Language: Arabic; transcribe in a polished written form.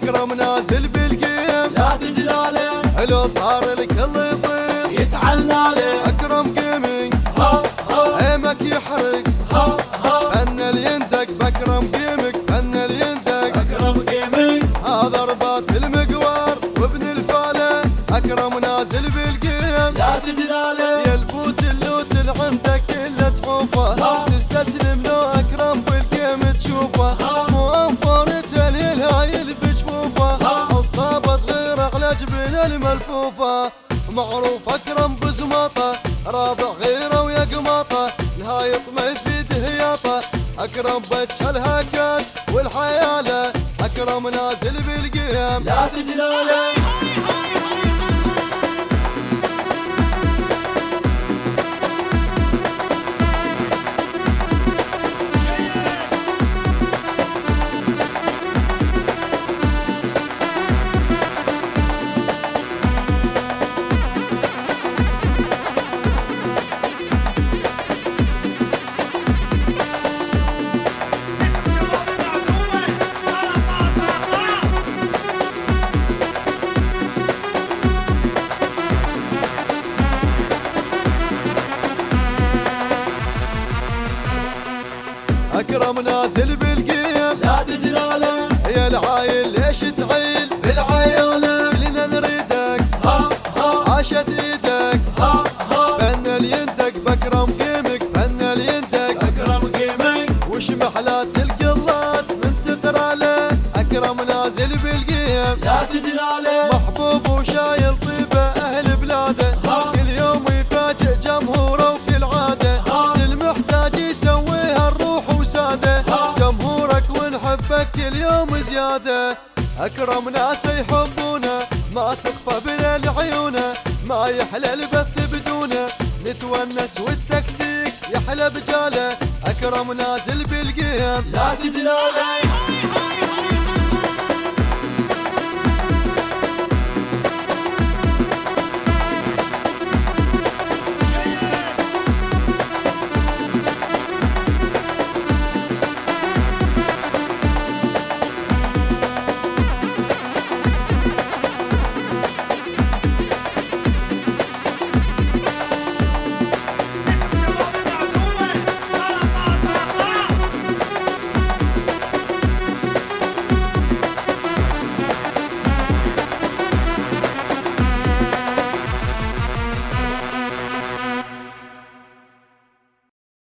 اكرم نازل بالقيم لا تجلاله لو طار الكل يطير يتعنى له اكرم جيمنج ها ها عيمك يحرق ها ها فن اليندق باكرم جيمك فن اليندق اكرم جيمنج ضربات المقوار وابن الفاله اكرم نازل بالقيم لا تجلاله يا البوت اللوت اللي عندك كله تحوفه تستسلم لو اكرم بالقيم تشوفه مو انفر تليل هاي بجفوفه الصابت غير على جبين الملفوفه معروف اكرم بزماطه راضع غيره ويا قماطه نهايط ما يفيد هياطه اكرم بجهلها كاس والحياله اكرم نازل بالقيم لا تجلاله اكرم نازل بالقيم لا تجلاله يا العايل ليش تعيل بالعياله لنا نريدك ها ها عاشت ايدك ها ها فن اليندق باكرم قيمك فن اليندق اكرم جيمنج وش محلات القلات من تترى له اكرم نازل بالقيم لا تجلاله محبوب وشايل طيبه اهل بلاده كل يوم يفاجئ جمهوره وكل عاده للمحتاج يسويها الروح وساده جمهورك ونحبك كل يوم زياده اكرم ناس يحبونه ما تخفى بين عيونه ما يحلى البث بدونه نتونس والتكتيك يحلى بجاله اكرم نازل بالقيم لا تجلاله